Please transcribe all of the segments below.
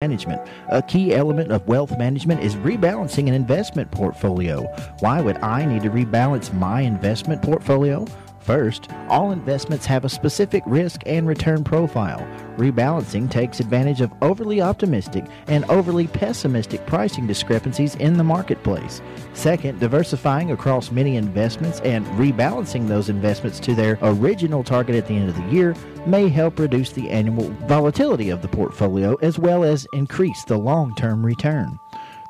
management. A key element of wealth management is rebalancing an investment portfolio. Why would I need to rebalance my investment portfolio? First, all investments have a specific risk and return profile. Rebalancing takes advantage of overly optimistic and overly pessimistic pricing discrepancies in the marketplace. Second, diversifying across many investments and rebalancing those investments to their original target at the end of the year may help reduce the annual volatility of the portfolio as well as increase the long-term return.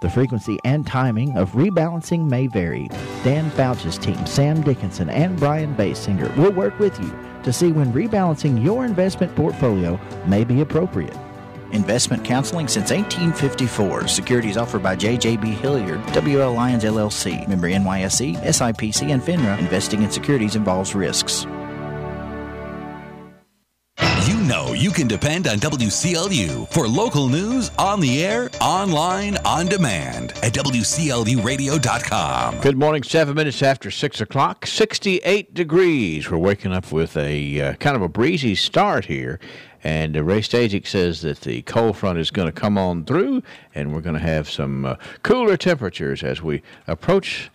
The frequency and timing of rebalancing may vary. Dan Fouch's team, Sam Dickinson and Brian Basinger, will work with you to see when rebalancing your investment portfolio may be appropriate. Investment counseling since 1854. Securities offered by J.J.B. Hilliard, W.L. Lyons, LLC. Member NYSE, SIPC, and FINRA. Investing in securities involves risks. You know you can depend on WCLU for local news on the air, online, on demand at WCLUradio.com. Good morning, 7 minutes after 6 o'clock, 68 degrees. We're waking up with a kind of a breezy start here. And Ray Stasic says that the cold front is going to come on through, and we're going to have some cooler temperatures as we approach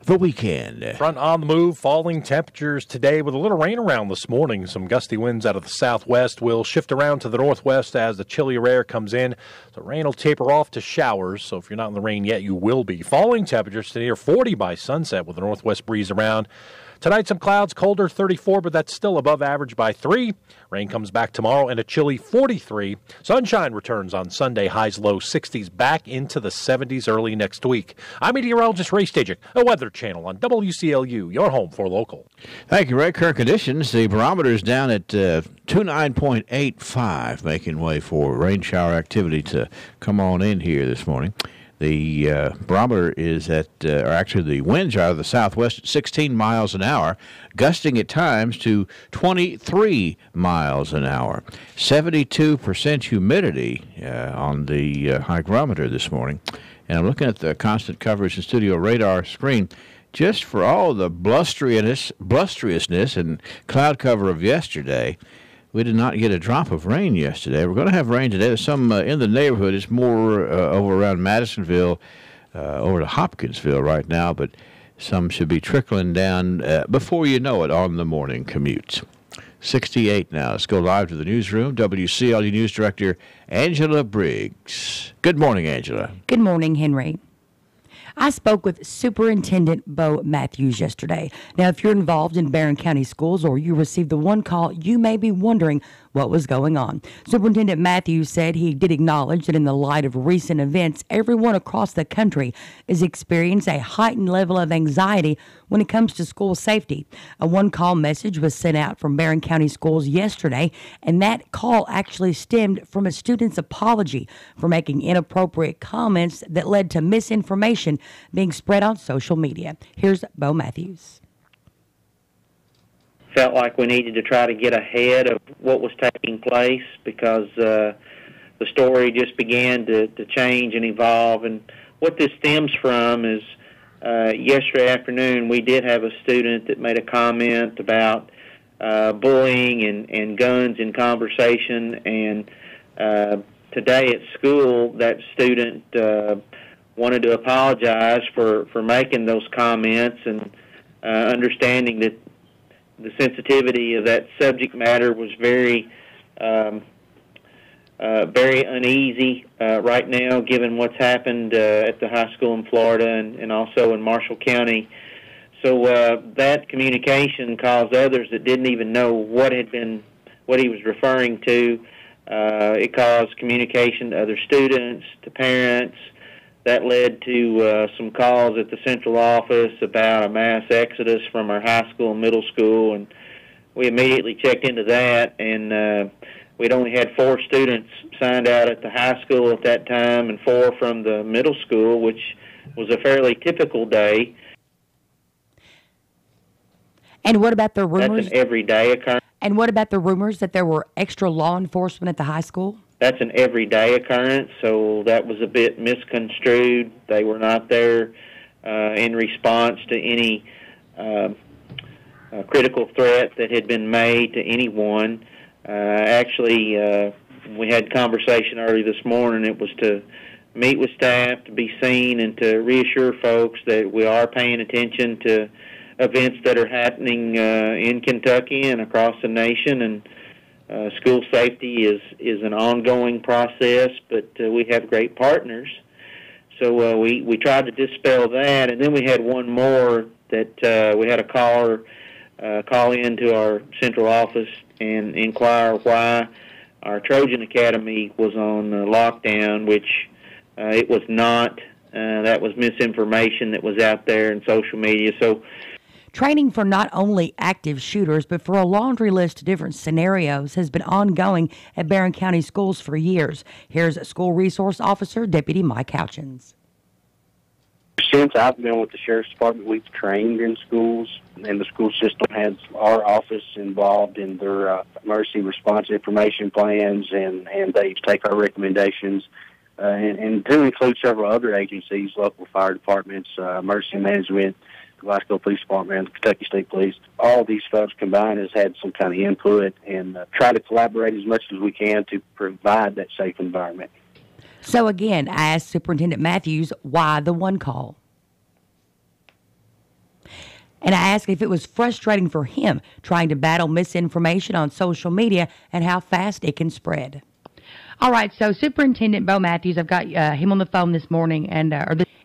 the weekend. Front on the move, falling temperatures today with a little rain around this morning. Some gusty winds out of the southwest will shift around to the northwest as the chillier air comes in. The rain will taper off to showers, so if you're not in the rain yet, you will be. Falling temperatures to near 40 by sunset with a northwest breeze around. Tonight, some clouds, colder 34, but that's still above average by 3. Rain comes back tomorrow and a chilly 43. Sunshine returns on Sunday, highs low 60s, back into the 70s early next week. I'm meteorologist Ray Stasic, a Weather Channel on WCLU, your home for local. Thank you, Ray. Current conditions, the barometer is down at 29.85, making way for rain shower activity to come on in here this morning. The barometer is at, or actually the winds are out of the southwest at 16 miles an hour, gusting at times to 23 miles an hour. 72% humidity on the hygrometer this morning. And I'm looking at the constant coverage and studio radar screen. Just for all the blusteriousness and cloud cover of yesterday, we did not get a drop of rain yesterday. We're going to have rain today. There's some in the neighborhood. It's more over around Madisonville, over to Hopkinsville right now, but some should be trickling down before you know it on the morning commutes. 68 now. Let's go live to the newsroom. WCLU News Director Angela Briggs. Good morning, Angela. Good morning, Henry. I spoke with Superintendent Bo Matthews yesterday. Now, if you're involved in Barron County Schools or you received the one call, you may be wondering what was going on. Superintendent Matthews said he did acknowledge that in the light of recent events, everyone across the country is experiencing a heightened level of anxiety when it comes to school safety. A one-call message was sent out from Barron County Schools yesterday, and that call actually stemmed from a student's apology for making inappropriate comments that led to misinformation being spread on social media. Here's Bo Matthews. Felt like we needed to try to get ahead of what was taking place because the story just began to change and evolve. And what this stems from is yesterday afternoon we did have a student that made a comment about bullying and guns in conversation. And today at school, that student wanted to apologize for making those comments and understanding that the sensitivity of that subject matter was very uneasy right now, given what's happened at the high school in Florida and also in Marshall County. So that communication caused others that didn't even know what he was referring to. It caused communication to other students, to parents. That led to some calls at the central office about a mass exodus from our high school and middle school, and we immediately checked into that, and we'd only had 4 students signed out at the high school at that time and 4 from the middle school, which was a fairly typical day. And what about the rumors? That's an everyday occurrence. And what about the rumors that there were extra law enforcement at the high school? That's an everyday occurrence, so that was a bit misconstrued. They were not there in response to any critical threat that had been made to anyone. Actually, we had conversation early this morning. It was to meet with staff, to be seen, and to reassure folks that we are paying attention to events that are happening in Kentucky and across the nation. And school safety is an ongoing process, but we have great partners. So we tried to dispel that, and then we had one more that we had a caller call into our central office and inquire why our Trojan Academy was on lockdown, which it was not. That was misinformation that was out there in social media. So, training for not only active shooters, but for a laundry list of different scenarios has been ongoing at Barron County Schools for years. Here's School Resource Officer Deputy Mike Houchins. Since I've been with the Sheriff's Department, we've trained in schools, and the school system has our office involved in their emergency response information plans, and they take our recommendations, and do include several other agencies, local fire departments, emergency management, the Glasgow Police Department, the Kentucky State Police. All these folks combined has had some kind of input, and try to collaborate as much as we can to provide that safe environment. So again, I asked Superintendent Matthews why the one call. And I asked if it was frustrating for him trying to battle misinformation on social media and how fast it can spread. All right, so Superintendent Bo Matthews, I've got him on the phone this morning. And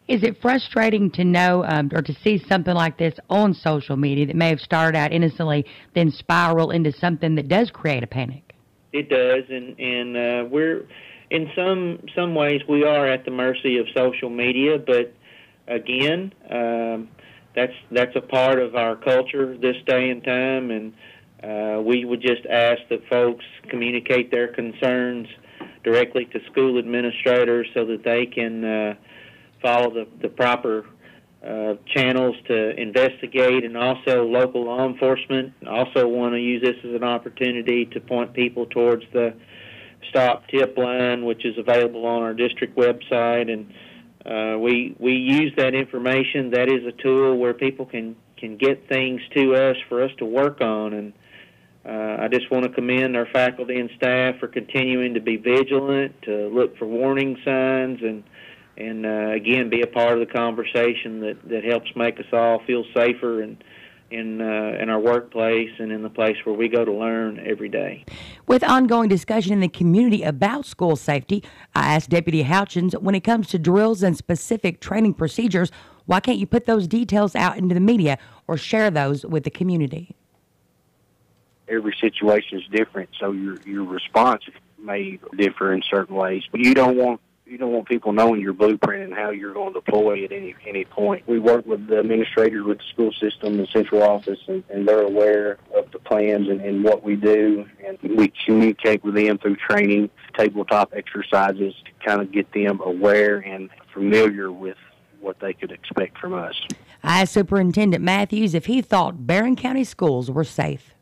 is it frustrating to know or to see something like this on social media that may have started out innocently, then spiral into something that does create a panic? It does, and we're in some ways we are at the mercy of social media, but again, that's a part of our culture this day and time, and we would just ask that folks communicate their concerns directly to school administrators so that they can follow the proper channels to investigate, and also local law enforcement. Also want to use this as an opportunity to point people towards the Stop Tip line, which is available on our district website, and we use that information. That is a tool where people can get things to us for us to work on, and I just want to commend our faculty and staff for continuing to be vigilant, to look for warning signs, and again, be a part of the conversation that helps make us all feel safer and in our workplace and in the place where we go to learn every day. With ongoing discussion in the community about school safety, I asked Deputy Houchins, when it comes to drills and specific training procedures, why can't you put those details out into the media or share those with the community? Every situation is different, so your response may differ in certain ways, but you don't want people knowing your blueprint and how you're going to deploy at any point. We work with the administrators with the school system, the central office, and they're aware of the plans and what we do, and we communicate with them through training, tabletop exercises to kind of get them aware and familiar with what they could expect from us. I asked Superintendent Matthews if he thought Barron County schools were safe.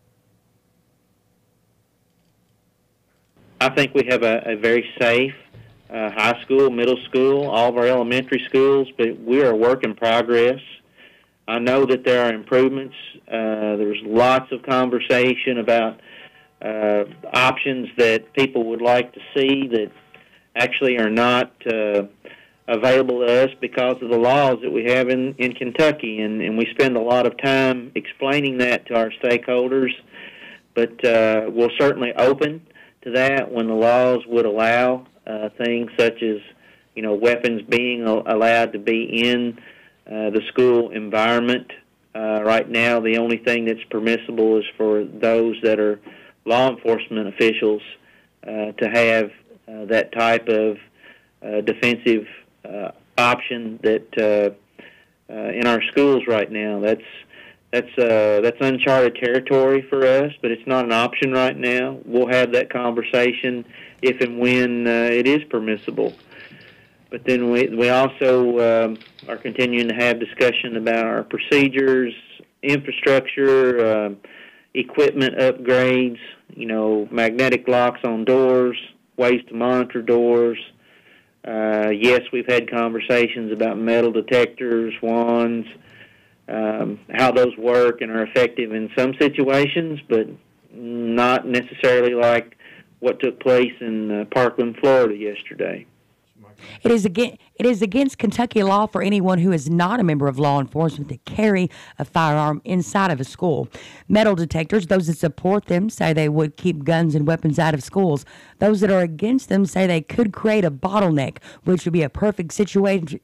I think we have a very safe high school, middle school, all of our elementary schools, but we are a work in progress. I know that there are improvements. There's lots of conversation about options that people would like to see that actually are not available to us because of the laws that we have in Kentucky, and we spend a lot of time explaining that to our stakeholders, but we'll certainly open to that when the laws would allow things such as, weapons being allowed to be in the school environment. Right now, the only thing that's permissible is for those that are law enforcement officials to have that type of defensive option that in our schools right now. That's uncharted territory for us, but it's not an option right now. We'll have that conversation if and when it is permissible. But then we also are continuing to have discussion about our procedures, infrastructure, equipment upgrades, magnetic locks on doors, ways to monitor doors. Yes, we've had conversations about metal detectors, wands, how those work and are effective in some situations, but not necessarily like what took place in Parkland, Florida yesterday. It is against Kentucky law for anyone who is not a member of law enforcement to carry a firearm inside of a school. Metal detectors, those that support them, say they would keep guns and weapons out of schools. Those that are against them say they could create a bottleneck, which would be a perfect situation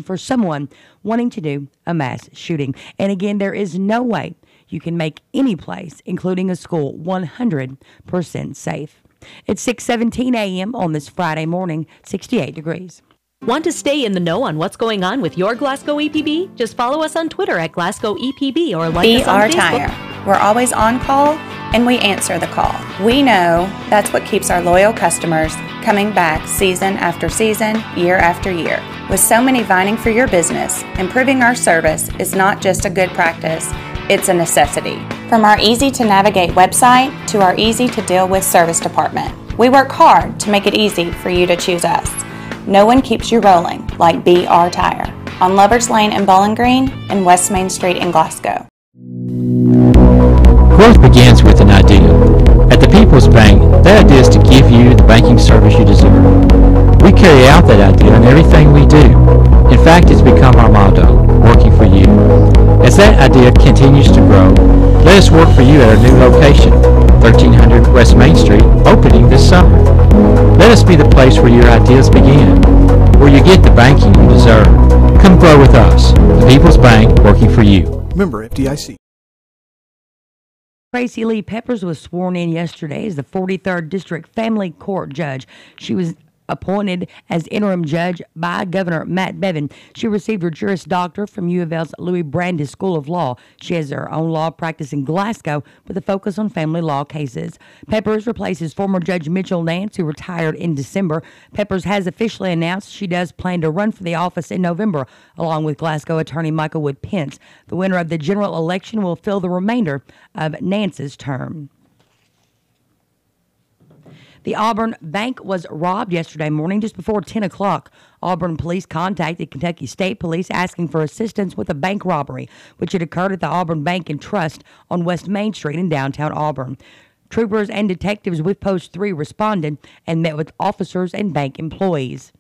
for someone wanting to do a mass shooting. And again, there is no way you can make any place, including a school, 100% safe. It's 6:17 a.m. on this Friday morning, 68 degrees. Want to stay in the know on what's going on with your Glasgow EPB? Just follow us on Twitter at Glasgow EPB or like us on Facebook. Tire. We're always on call and we answer the call. We know that's what keeps our loyal customers coming back season after season, year after year. With so many vying for your business, improving our service is not just a good practice, it's a necessity. From our easy-to-navigate website to our easy-to-deal-with service department, we work hard to make it easy for you to choose us. No one keeps you rolling like BR Tire on Lovers Lane in Bowling Green and West Main Street in Glasgow. Growth begins with an idea. At the People's Bank, that idea is to give you the banking service you deserve. We carry out that idea in everything we do. In fact, it's become our motto, working for you. As that idea continues to grow, let us work for you at our new location, 1300 West Main Street, opening this summer. Let us be the place where your ideas begin, where you get the banking you deserve. Come grow with us. The People's Bank, working for you. Member FDIC. Tracy Lee Peppers was sworn in yesterday as the 43rd District Family Court Judge. She was appointed as interim judge by Governor Matt Bevin. She received her Juris Doctor from U of L's Louis Brandeis School of Law. She has her own law practice in Glasgow with a focus on family law cases. Peppers replaces former Judge Mitchell Nance, who retired in December. Peppers has officially announced she does plan to run for the office in November, along with Glasgow attorney Michael Wood Pence. The winner of the general election will fill the remainder of Nance's term. The Auburn Bank was robbed yesterday morning just before 10 o'clock. Auburn police contacted Kentucky State Police asking for assistance with a bank robbery, which had occurred at the Auburn Bank and Trust on West Main Street in downtown Auburn. Troopers and detectives with Post 3 responded and met with officers and bank employees.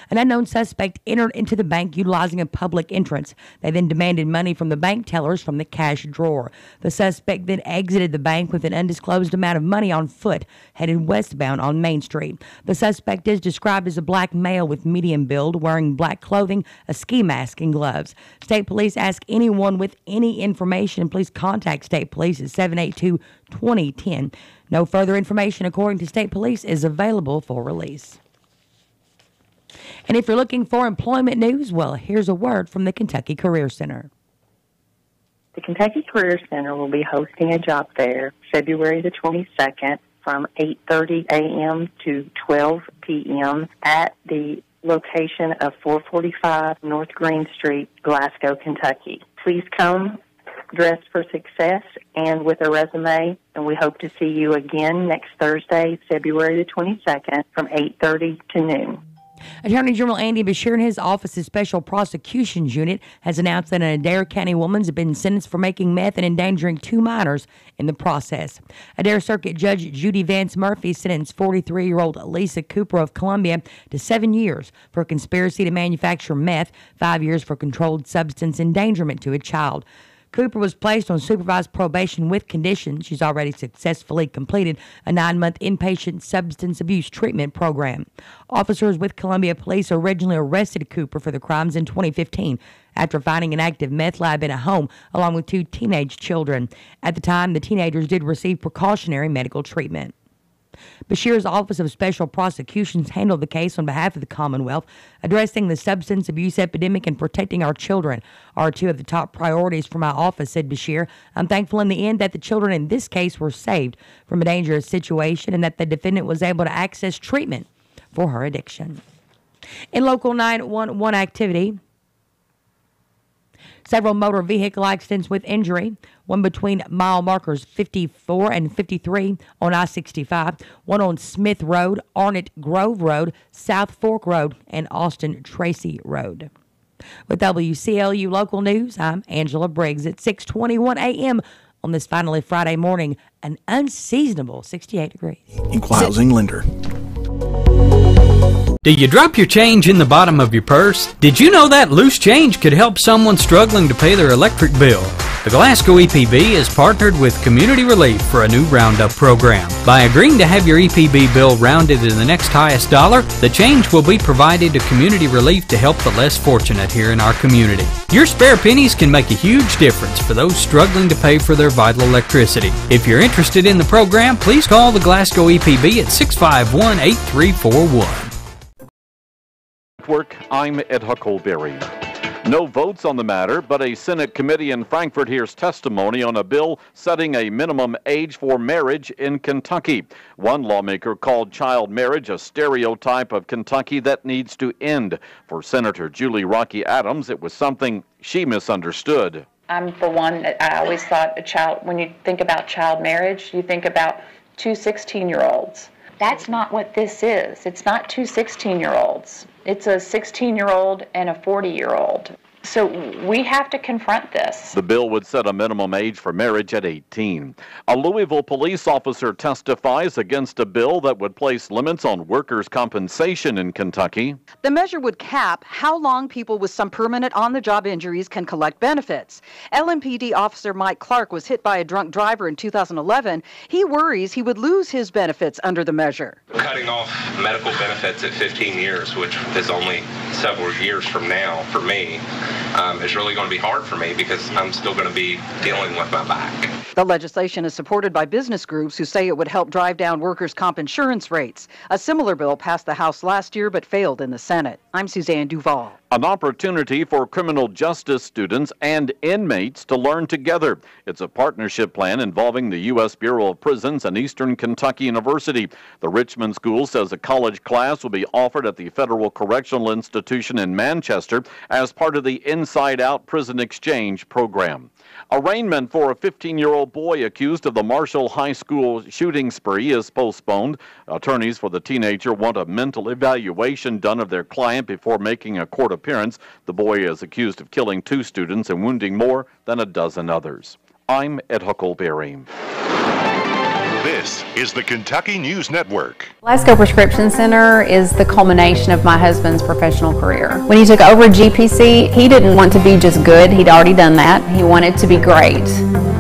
An unknown suspect entered into the bank utilizing a public entrance. They then demanded money from the bank tellers from the cash drawer. The suspect then exited the bank with an undisclosed amount of money on foot, headed westbound on Main Street. The suspect is described as a black male with medium build, wearing black clothing, a ski mask, and gloves. State Police ask anyone with any information, please contact State Police at 782-2010. No further information, according to State Police, is available for release. And if you're looking for employment news, well, here's a word from the Kentucky Career Center. The Kentucky Career Center will be hosting a job fair February the 22nd from 8:30 a.m. to 12 p.m. at the location of 445 North Green Street, Glasgow, Kentucky. Please come dressed for success and with a resume, and we hope to see you again next Thursday, February the 22nd from 8:30 to noon. Attorney General Andy Beshear and his office's Special Prosecutions Unit has announced that an Adair County woman has been sentenced for making meth and endangering 2 minors in the process. Adair Circuit Judge Judy Vance Murphy sentenced 43-year-old Lisa Cooper of Columbia to 7 years for conspiracy to manufacture meth, 5 years for controlled substance endangerment to a child. Cooper was placed on supervised probation with conditions. She's already successfully completed a 9-month inpatient substance abuse treatment program. Officers with Columbia Police originally arrested Cooper for the crimes in 2015 after finding an active meth lab in a home along with 2 teenage children. At the time, the teenagers did receive precautionary medical treatment. Beshear's Office of Special Prosecutions handled the case on behalf of the Commonwealth. Addressing the substance abuse epidemic and protecting our children are 2 of the top priorities for my office, said Beshear. I'm thankful in the end that the children in this case were saved from a dangerous situation and that the defendant was able to access treatment for her addiction. In local 911 activity, several motor vehicle accidents with injury, one between mile markers 54 and 53 on I-65, one on Smith Road, Arnott Grove Road, South Fork Road, and Austin Tracy Road. With WCLU Local News, I'm Angela Briggs at 6:21 a.m. On this finally Friday morning, an unseasonable 68 degrees. Equal housing lender. Do you drop your change in the bottom of your purse? Did you know that loose change could help someone struggling to pay their electric bill? The Glasgow EPB has partnered with Community Relief for a new roundup program. By agreeing to have your EPB bill rounded to the next highest dollar, the change will be provided to Community Relief to help the less fortunate here in our community. Your spare pennies can make a huge difference for those struggling to pay for their vital electricity. If you're interested in the program, please call the Glasgow EPB at 651-8341. I'm Ed Huckleberry. No votes on the matter, but a Senate committee in Frankfort hears testimony on a bill setting a minimum age for marriage in Kentucky. One lawmaker called child marriage a stereotype of Kentucky that needs to end. For Senator Julie Rocky Adams, it was something she misunderstood. I'm, for one, I always thought when you think about child marriage, you think about two 16-year-olds. That's not what this is. It's not two 16-year-olds. It's a 16-year-old and a 40-year-old. So we have to confront this. The bill would set a minimum age for marriage at 18. A Louisville police officer testifies against a bill that would place limits on workers' compensation in Kentucky. The measure would cap how long people with some permanent on-the-job injuries can collect benefits. LMPD officer Mike Clark was hit by a drunk driver in 2011. He worries he would lose his benefits under the measure. Cutting off medical benefits at 15 years, which is only several years from now for me, is really going to be hard for me because I'm still going to be dealing with my back. The legislation is supported by business groups who say it would help drive down workers' comp insurance rates. A similar bill passed the House last year but failed in the Senate. I'm Suzanne Duval. An opportunity for criminal justice students and inmates to learn together. It's a partnership plan involving the U.S. Bureau of Prisons and Eastern Kentucky University. The Richmond School says a college class will be offered at the Federal Correctional Institution in Manchester as part of the Inside Out Prison Exchange program. Arraignment for a 15-year-old boy accused of the Marshall High School shooting spree is postponed. Attorneys for the teenager want a mental evaluation done of their client before making a court appearance. The boy is accused of killing 2 students and wounding more than a dozen others. I'm Ed Huckleberry. This is the Kentucky News Network. Glasgow Prescription Center is the culmination of my husband's professional career. When he took over GPC, he didn't want to be just good. He'd already done that. He wanted to be great.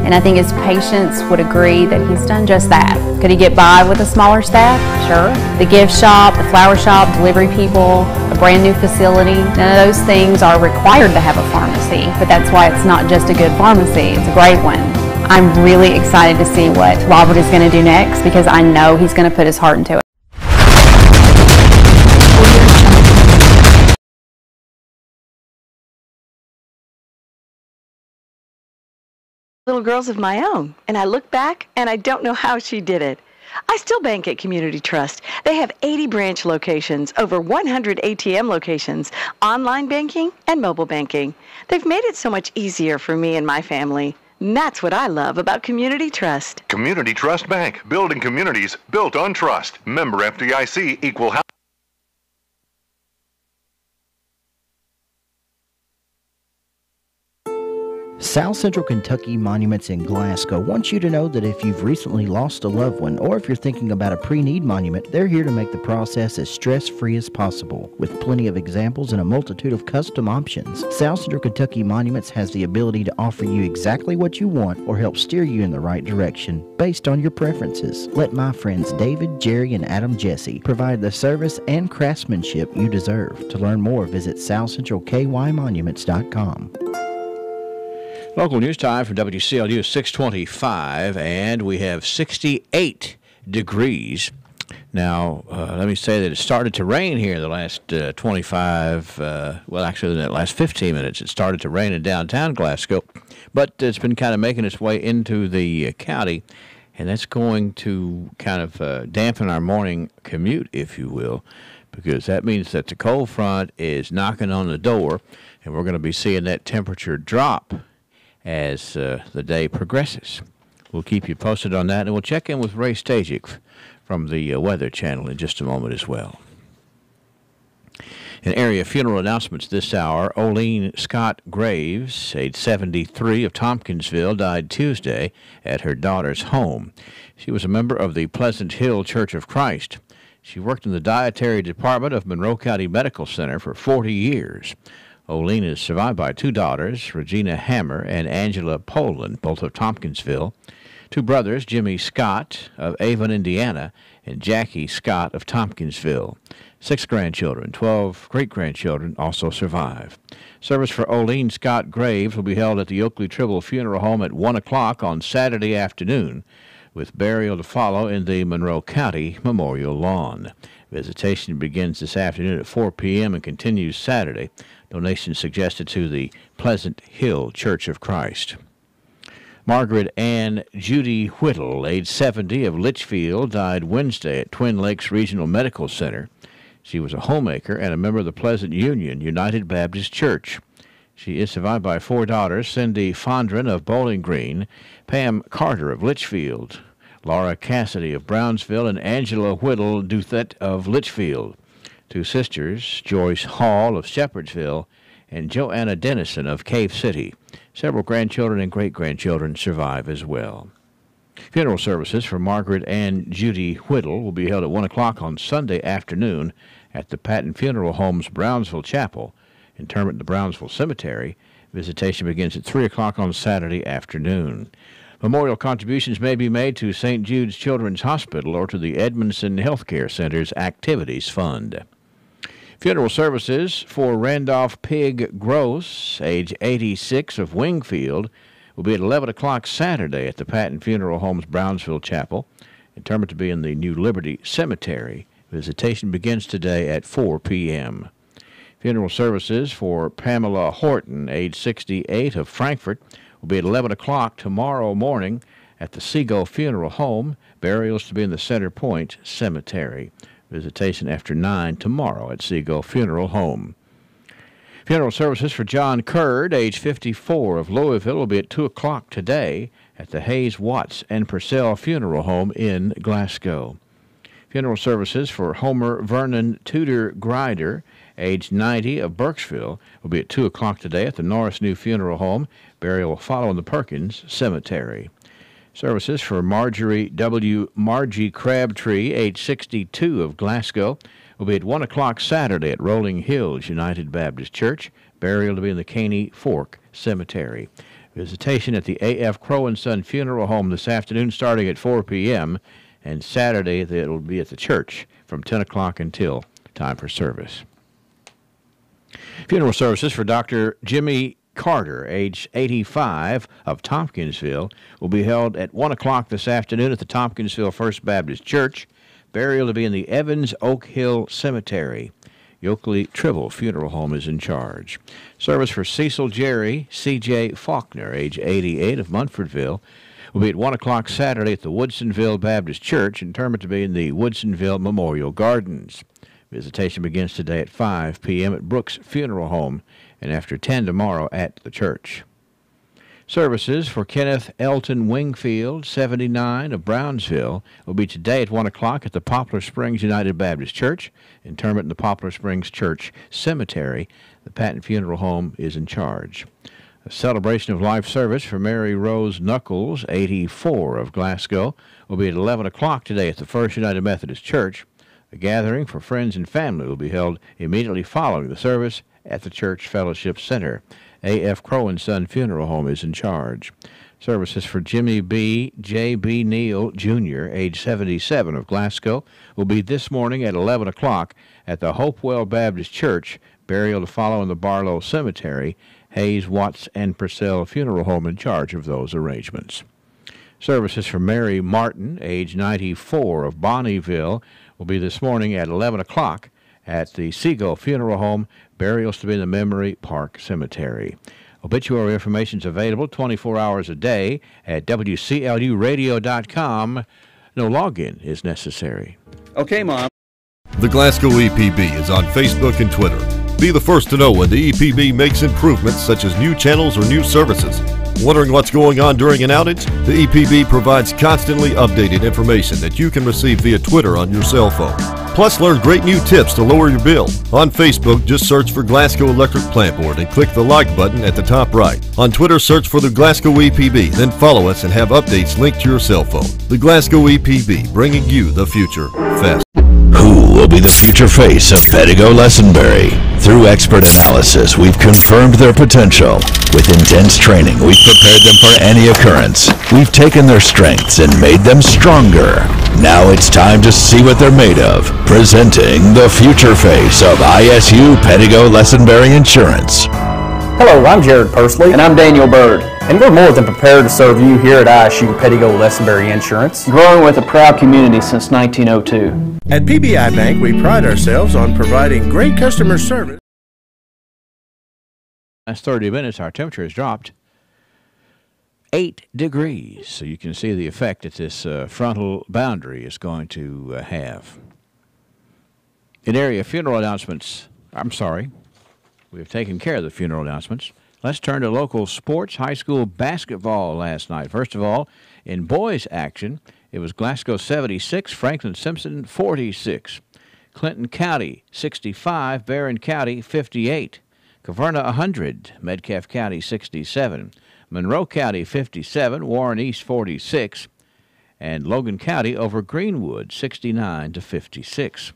And I think his patients would agree that he's done just that. Could he get by with a smaller staff? Sure. The gift shop, the flower shop, delivery people, a brand new facility, none of those things are required to have a pharmacy. But that's why it's not just a good pharmacy, it's a great one. I'm really excited to see what Robert is going to do next because I know he's going to put his heart into it. Little girls of my own, and I look back and I don't know how she did it. I still bank at Community Trust. They have 80 branch locations, over 100 ATM locations, online banking, and mobile banking. They've made it so much easier for me and my family. And that's what I love about Community Trust. Community Trust Bank, building communities built on trust. Member FDIC, equal housing. South Central Kentucky Monuments in Glasgow wants you to know that if you've recently lost a loved one or if you're thinking about a pre-need monument, they're here to make the process as stress-free as possible. With plenty of examples and a multitude of custom options, South Central Kentucky Monuments has the ability to offer you exactly what you want or help steer you in the right direction based on your preferences. Let my friends David, Jerry, and Adam Jesse provide the service and craftsmanship you deserve. To learn more, visit southcentralkymonuments.com. Local news time from WCLU is 6:25, and we have 68 degrees. Now, let me say that it started to rain here in the last 25, well, actually, in the last 15 minutes, it started to rain in downtown Glasgow, but it's been kind of making its way into the county, and that's going to kind of dampen our morning commute, if you will, because that means that the cold front is knocking on the door, and we're going to be seeing that temperature drop as the day progresses. We'll keep you posted on that, and we'll check in with Ray Stajic from the Weather Channel in just a moment as well. In area funeral announcements this hour, Oline Scott Graves, age 73, of Tompkinsville, died Tuesday at her daughter's home. She was a member of the Pleasant Hill Church of Christ. She worked in the dietary department of Monroe County Medical Center for 40 years. Oline is survived by 2 daughters, Regina Hammer and Angela Poland, both of Tompkinsville, 2 brothers, Jimmy Scott of Avon, Indiana, and Jackie Scott of Tompkinsville. 6 grandchildren, 12 great-grandchildren also survive. Service for Oline Scott Graves will be held at the Oakley Tribble Funeral Home at 1 o'clock on Saturday afternoon, with burial to follow in the Monroe County Memorial Lawn. Visitation begins this afternoon at 4 p.m. and continues Saturday. Donations suggested to the Pleasant Hill Church of Christ. Margaret Ann Judy Whittle, age 70, of Litchfield, died Wednesday at Twin Lakes Regional Medical Center. She was a homemaker and a member of the Pleasant Union United Baptist Church. She is survived by 4 daughters, Cindy Fondren of Bowling Green, Pam Carter of Litchfield, Laura Cassidy of Brownsville, and Angela Whittle Duthet of Litchfield. 2 sisters, Joyce Hall of Shepherdsville and Joanna Dennison of Cave City. Several grandchildren and great-grandchildren survive as well. Funeral services for Margaret Ann Judy Whittle will be held at 1 o'clock on Sunday afternoon at the Patton Funeral Home's Brownsville Chapel. Interment in the Brownsville Cemetery. Visitation begins at 3 o'clock on Saturday afternoon. Memorial contributions may be made to St. Jude's Children's Hospital or to the Edmondson Healthcare Center's Activities Fund. Funeral services for Randolph Pig Gross, age 86, of Wingfield, will be at 11 o'clock Saturday at the Patton Funeral Home's Brownsville Chapel. Interment to be in the New Liberty Cemetery. Visitation begins today at 4 p.m. Funeral services for Pamela Horton, age 68, of Frankfort, will be at 11 o'clock tomorrow morning at the Seagull Funeral Home. Burials to be in the Center Point Cemetery. Visitation after 9 tomorrow at Seagull Funeral Home. Funeral services for John Curd, age 54, of Louisville, will be at 2 o'clock today at the Hayes Watts and Purcell Funeral Home in Glasgow. Funeral services for Homer Vernon Tudor Grider, age 90, of Burkesville, will be at 2 o'clock today at the Norris New Funeral Home. Burial will follow in the Perkins Cemetery. Services for Margie Crabtree, age 62, of Glasgow, will be at 1 o'clock Saturday at Rolling Hills United Baptist Church. Burial to be in the Caney Fork Cemetery. Visitation at the A.F. Crow & Son Funeral Home this afternoon starting at 4 p.m. and Saturday it will be at the church from 10 o'clock until time for service. Funeral services for Dr. Jimmy Carter, age 85, of Tompkinsville, will be held at 1 o'clock this afternoon at the Tompkinsville First Baptist Church. Burial to be in the Evans Oak Hill Cemetery. Oakley Tribble Funeral Home is in charge. Service for Cecil Jerry C.J. Faulkner, age 88, of Munfordville, will be at 1 o'clock Saturday at the Woodsonville Baptist Church. Interment to be in the Woodsonville Memorial Gardens. Visitation begins today at 5 p.m. at Brooks Funeral Home and after 10 tomorrow at the church. Services for Kenneth Elton Wingfield, 79, of Brownsville, will be today at 1 o'clock at the Poplar Springs United Baptist Church. Interment in the Poplar Springs Church Cemetery. The Patton Funeral Home is in charge. A celebration of life service for Mary Rose Knuckles, 84, of Glasgow, will be at 11 o'clock today at the First United Methodist Church. A gathering for friends and family will be held immediately following the service at the Church Fellowship Center. A.F. Crow & Son Funeral Home is in charge. Services for Jimmy B. J.B. Neal, Jr., age 77, of Glasgow, will be this morning at 11 o'clock at the Hopewell Baptist Church. Burial to follow in the Barlow Cemetery. Hayes, Watts, and Purcell Funeral Home in charge of those arrangements. Services for Mary Martin, age 94, of Bonneville, will be this morning at 11 o'clock at the Seagull Funeral Home. Burials to be in the Memory Park Cemetery. Obituary information is available 24 hours a day at WCLUradio.com. No login is necessary. Okay, Mom. The Glasgow EPB is on Facebook and Twitter. Be the first to know when the EPB makes improvements such as new channels or new services. Wondering what's going on during an outage? The EPB provides constantly updated information that you can receive via Twitter on your cell phone. Plus, learn great new tips to lower your bill. On Facebook, just search for Glasgow Electric Plant Board and click the like button at the top right. On Twitter, search for the Glasgow EPB, then follow us and have updates linked to your cell phone. The Glasgow EPB, bringing you the future fast. Who will be the future face of Pedigo Lessenberry? Through expert analysis, we've confirmed their potential. With intense training, we've prepared them for any occurrence. We've taken their strengths and made them stronger. Now it's time to see what they're made of. Presenting the future face of ISU Pedigo Lessenberry Insurance. Hello, I'm Jared Pursley. And I'm Daniel Bird. And we're more than prepared to serve you here at ISU Pedigo Lessenberry Insurance, growing with a proud community since 1902. At PBI Bank, we pride ourselves on providing great customer service. Last 30 minutes, our temperature has dropped 8 degrees. So you can see the effect that this frontal boundary is going to have. In area funeral announcements, we have taken care of the funeral announcements. Let's turn to local sports. High school basketball last night. First of all, in boys action, it was Glasgow 76, Franklin Simpson 46. Clinton County 65, Barron County 58. Caverna 100, Metcalfe County 67. Monroe County 57, Warren East 46. And Logan County over Greenwood 69-56.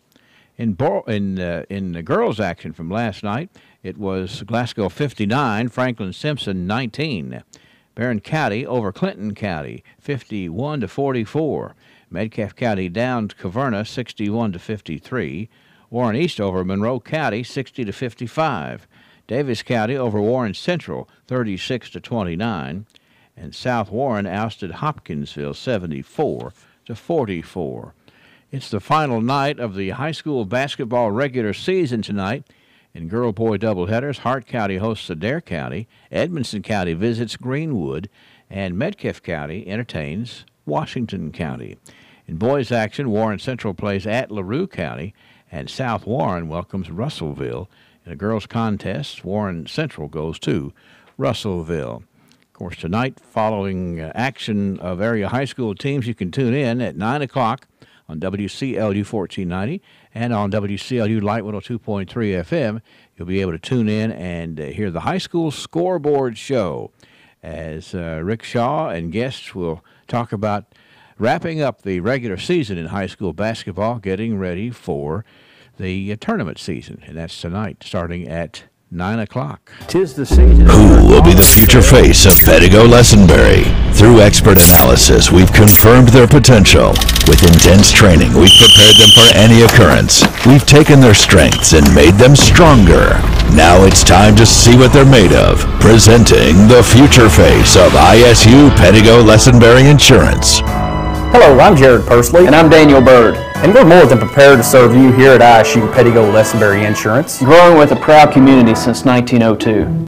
In the girls' action from last night, it was Glasgow 59, Franklin Simpson 19. Barron County over Clinton County 51-44. Metcalfe County down to Caverna 61-53. Warren East over Monroe County 60-55. Davis County over Warren Central 36-29. And South Warren ousted Hopkinsville 74-44. It's the final night of the high school basketball regular season tonight. In girl-boy doubleheaders, Hart County hosts Adair County, Edmondson County visits Greenwood, and Metcalfe County entertains Washington County. In boys action, Warren Central plays at LaRue County, and South Warren welcomes Russellville. In a girls' contest, Warren Central goes to Russellville. Of course, tonight, following action of area high school teams, you can tune in at 9 o'clock on WCLU 1490 and on WCLU Light 102.3 FM. You'll be able to tune in and hear the high school scoreboard show as Rick Shaw and guests will talk about wrapping up the regular season in high school basketball, getting ready for the tournament season. And that's tonight, starting at 9 o'clock. 'Tis the season. Who will be the future face of Pedigo Lessenberry? Through expert analysis, we've confirmed their potential. With intense training, we've prepared them for any occurrence. We've taken their strengths and made them stronger. Now it's time to see what they're made of. Presenting the future face of ISU Pedigo Lessenberry Insurance. Hello, I'm Jared Pursley. And I'm Daniel Bird. And we're more than prepared to serve you here at ISU Pedigo Lessenberry Insurance, growing with a proud community since 1902.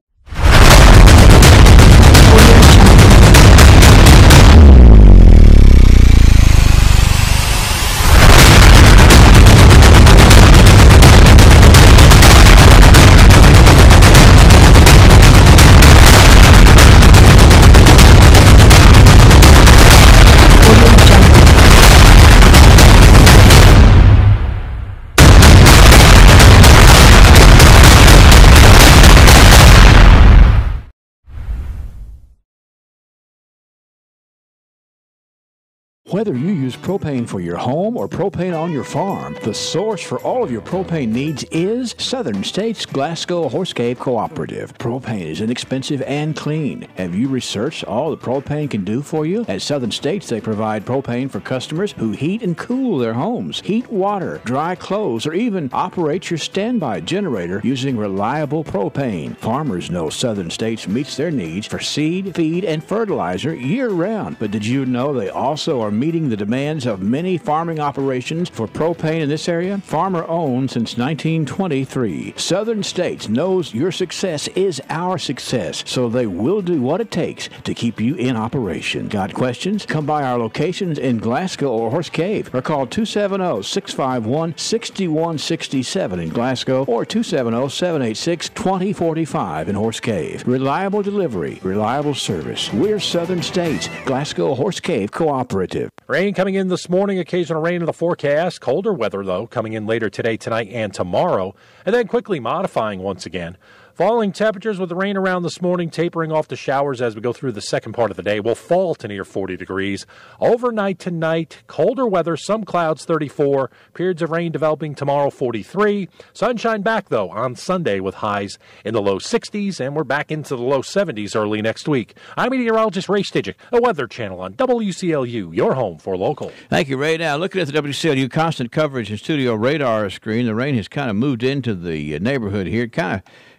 Whether you use propane for your home or propane on your farm, the source for all of your propane needs is Southern States Glasgow Horse Cave Cooperative. Propane is inexpensive and clean. Have you researched all the propane can do for you? At Southern States, they provide propane for customers who heat and cool their homes, heat water, dry clothes, or even operate your standby generator using reliable propane. Farmers know Southern States meets their needs for seed, feed, and fertilizer year-round. But did you know they also are meeting the demands of many farming operations for propane in this area? Farmer-owned since 1923. Southern States knows your success is our success, so they will do what it takes to keep you in operation. Got questions? Come by our locations in Glasgow or Horse Cave, or call 270-651-6167 in Glasgow or 270-786-2045 in Horse Cave. Reliable delivery, reliable service. We're Southern States Glasgow Horse Cave Cooperative. Rain coming in this morning, occasional rain in the forecast. Colder weather, though, coming in later today, tonight, and tomorrow, and then quickly modifying once again. Falling temperatures with the rain around this morning, tapering off to showers as we go through the second part of the day. Will fall to near 40 degrees. Overnight tonight, colder weather, some clouds 34. Periods of rain developing tomorrow 43. Sunshine back, though, on Sunday with highs in the low 60s, and we're back into the low 70s early next week. I'm meteorologist Ray Stidgick, the Weather Channel on WCLU, your home for local. Thank you, Ray. Now, looking at the WCLU constant coverage and studio radar screen, the rain has kind of moved into the neighborhood here. It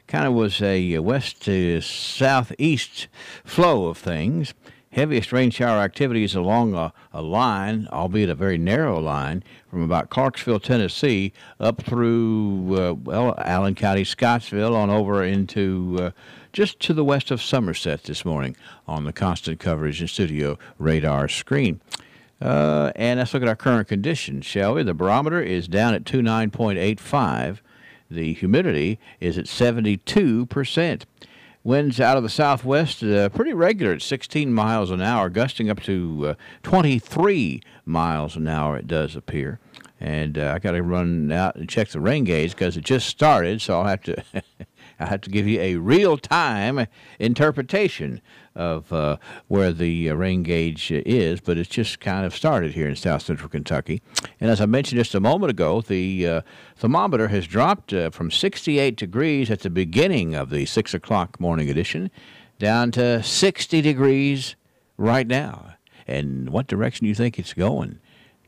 kind of was a west to southeast flow of things. Heaviest rain shower activity is along a line, albeit a very narrow line, from about Clarksville, Tennessee, up through, Allen County, Scottsville, on over into just to the west of Somerset this morning on the constant coverage and studio radar screen. And let's look at our current conditions, shall we? The barometer is down at 29.85. The humidity is at 72%. Winds out of the southwest, pretty regular at 16 miles an hour, gusting up to 23 miles an hour, it does appear. And I got to run out and check the rain gauge because it just started, so I'll have to I have to give you a real-time interpretation of where the rain gauge is, but it's just kind of started here in south central Kentucky. And as I mentioned just a moment ago, the thermometer has dropped from 68 degrees at the beginning of the 6 o'clock morning edition down to 60 degrees right now. And what direction do you think it's going?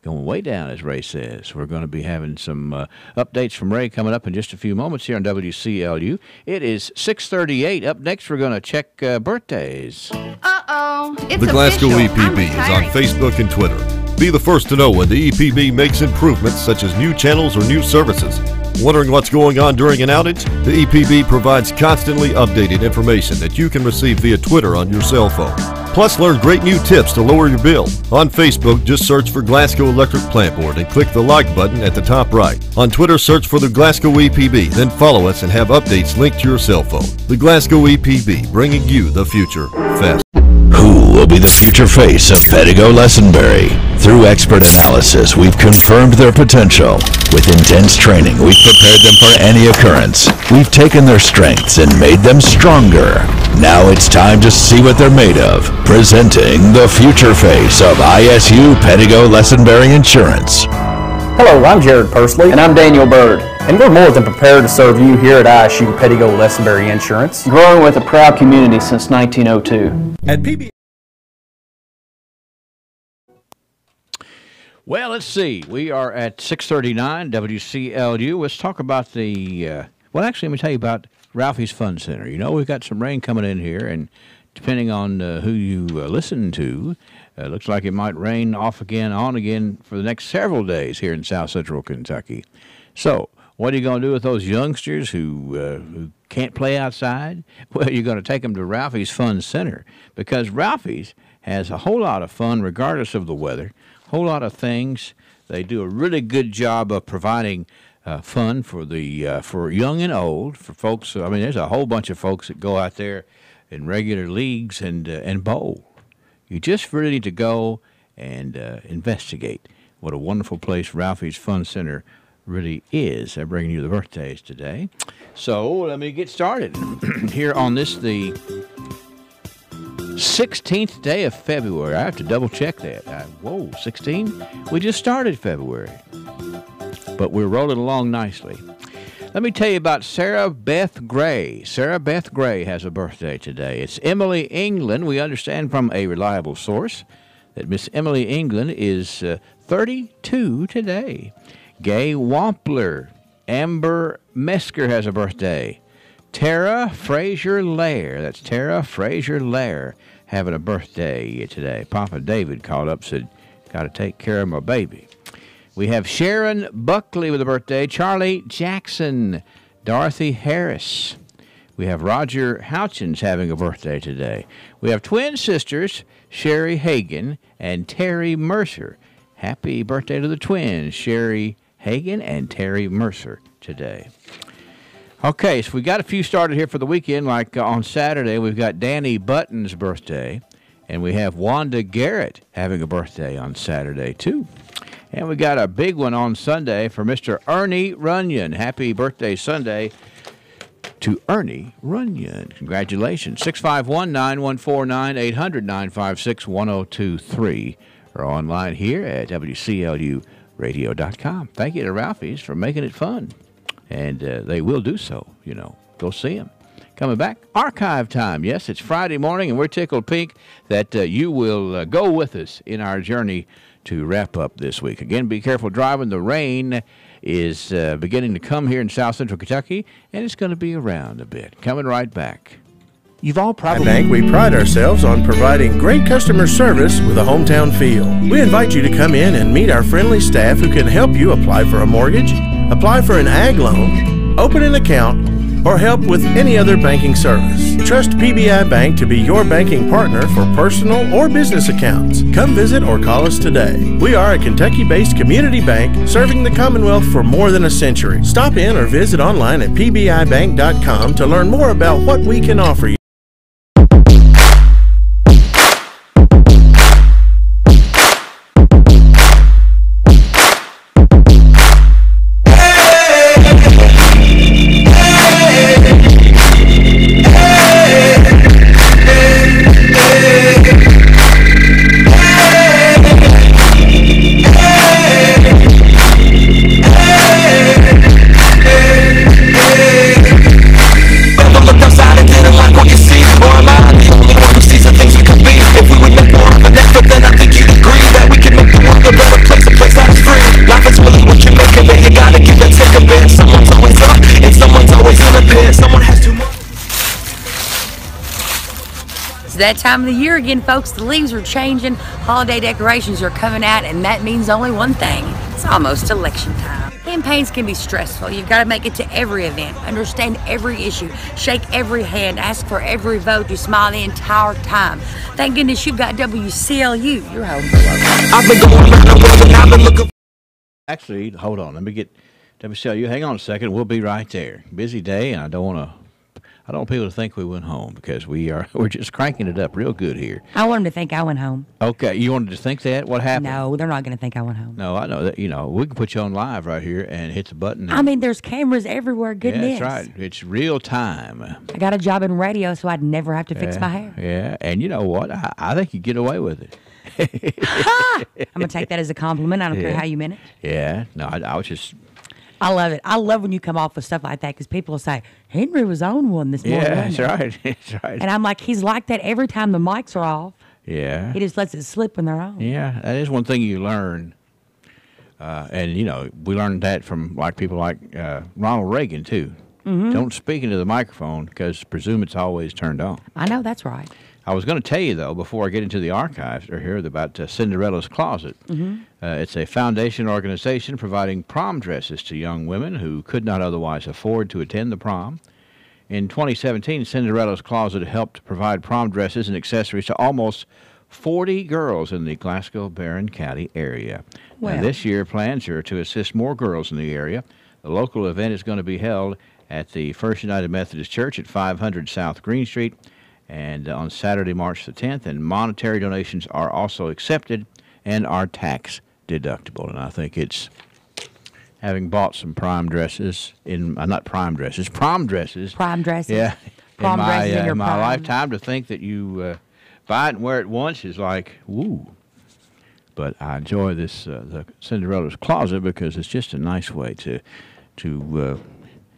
Going way down, as Ray says. We're going to be having some updates from Ray coming up in just a few moments here on WCLU. It is 6:38. Up next, we're going to check birthdays. Uh-oh. The Glasgow EPB is on Facebook and Twitter. Be the first to know when the EPB makes improvements such as new channels or new services. Wondering what's going on during an outage? The EPB provides constantly updated information that you can receive via Twitter on your cell phone. Plus, learn great new tips to lower your bill. On Facebook, just search for Glasgow Electric Plant Board and click the like button at the top right. On Twitter, search for the Glasgow EPB, then follow us and have updates linked to your cell phone. The Glasgow EPB, bringing you the future fast. Who will be the future face of Pedigo Lessenberry? Through expert analysis, we've confirmed their potential. With intense training, we've prepared them for any occurrence. We've taken their strengths and made them stronger. Now it's time to see what they're made of. Presenting the future face of ISU Pedigo Lessenberry Insurance. Hello, I'm Jared Pursley. And I'm Daniel Bird. And we're more than prepared to serve you here at ISU Pedigo Lessenberry Insurance. Growing with a proud community since 1902. At PB. Well, let's see. We are at 6:39 WCLU. Let's talk about the, well, actually, let me tell you about Ralphie's Fun Center. You know, we've got some rain coming in here, and depending on who you listen to, looks like it might rain off again, on again for the next several days here in south central Kentucky. So, what are you going to do with those youngsters who can't play outside? Well, you're going to take them to Ralphie's Fun Center, because Ralphie's has a whole lot of fun regardless of the weather, a whole lot of things. They do a really good job of providing fun for the for young and old, for folks. I mean, there's a whole bunch of folks that go out there in regular leagues and bowl. You just really need to go and investigate what a wonderful place Ralphie's Fun Center really is. I'm bringing you the birthdays today. So let me get started here on this, the 16th day of February. I have to double check that. Whoa, 16? We just started February. But we're rolling along nicely. Let me tell you about Sarah Beth Gray. Sarah Beth Gray has a birthday today. It's Emily England. We understand from a reliable source that Miss Emily England is 32 today. Gay Wampler. Amber Mesker has a birthday. Tara Frazier-Lair. That's Tara Frazier-Lair having a birthday today. Papa David called up, said, got to take care of my baby. We have Sharon Buckley with a birthday. Charlie Jackson. Dorothy Harris. We have Roger Houchins having a birthday today. We have twin sisters, Sherry Hagan and Terry Mercer. Happy birthday to the twins, Sherry Hagan and Terry Mercer today. Okay, so we got a few started here for the weekend. Like on Saturday, we've got Danny Button's birthday. And we have Wanda Garrett having a birthday on Saturday, too. And we got a big one on Sunday for Mr. Ernie Runyon. Happy birthday Sunday to Ernie Runyon. Congratulations. 651-914-9800-956-1023 or online here at WCLUradio.com. Thank you to Ralphie's for making it fun. And they will do so, you know. Go see them. Coming back, archive time. Yes, it's Friday morning, and we're tickled pink that you will go with us in our journey to wrap up this week. Again, be careful driving. The rain is beginning to come here in south central Kentucky, and it's going to be around a bit. Coming right back. You've all probably... At Bank, we pride ourselves on providing great customer service with a hometown feel. We invite you to come in and meet our friendly staff who can help you apply for a mortgage, apply for an ag loan, open an account, or help with any other banking service. Trust PBI Bank to be your banking partner for personal or business accounts. Come visit or call us today. We are a Kentucky-based community bank serving the Commonwealth for more than a century. Stop in or visit online at pbibank.com to learn more about what we can offer you. It's that time of the year again, folks. The leaves are changing, holiday decorations are coming out, and that means only one thing. It's almost election time. Campaigns can be stressful. You've got to make it to every event, understand every issue, shake every hand, ask for every vote, you smile the entire time. Thank goodness you've got WCLU, your home for local. I've been going around the world and I've been looking. Actually, hold on. Let me get WCLU. Hang on a second. We'll be right there. Busy day, and I don't want people to think we went home because we're just cranking it up real good here. I want them to think I went home. Okay, you wanted to think that? What happened? No, they're not going to think I went home. No, I know that. You know, we can put you on live right here and hit the button. I mean, there's cameras everywhere. Goodness. Yeah, that's right. It's real time. I got a job in radio, so I'd never have to fix my hair. Yeah, and you know what? I think you get away with it. I'm going to take that as a compliment. I don't care how you meant it. Yeah, no, I was just... I love it. I love when you come off with stuff like that because people will say, Henry was on one this morning. Yeah, that's right. That's right. And I'm like, he's like that every time the mics are off. Yeah. He just lets it slip when they're on. Yeah, that is one thing you learn. And, you know, we learned that from people like Ronald Reagan, too. Mm-hmm. Don't speak into the microphone because presume it's always turned on. I know, that's right. I was going to tell you, though, before I get into the archives or hear about Cinderella's Closet. Mm-hmm. It's a foundation organization providing prom dresses to young women who could not otherwise afford to attend the prom. In 2017, Cinderella's Closet helped provide prom dresses and accessories to almost 40 girls in the Glasgow-Barron County area. Well. Now, this year, plans are to assist more girls in the area. The local event is going to be held at the First United Methodist Church at 500 South Green Street and on Saturday, March the 10th. And monetary donations are also accepted and are tax deductible. And I think it's, having bought some prom dresses prom dresses. Prom dresses. Yeah. Prom dresses in your my prime. lifetime, to think that you buy it and wear it once is like, woo. But I enjoy this, the Cinderella's Closet, because it's just a nice way to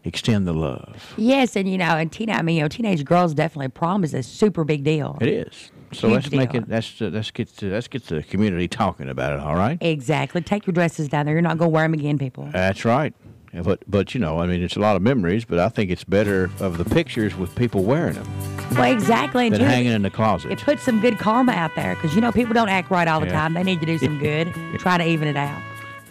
extend the love. Yes, and and teenage girls definitely, prom is a super big deal. It is. So Huge let's deal. let's get the community talking about it. All right. Exactly. Take your dresses down there. You're not going to wear them again, people. That's right. Yeah, but it's a lot of memories. But I think it's better of the pictures with people wearing them Well, exactly. than hanging in the closet. It puts some good karma out there because people don't act right all the Yeah. time. They need to do some good. Try to even it out.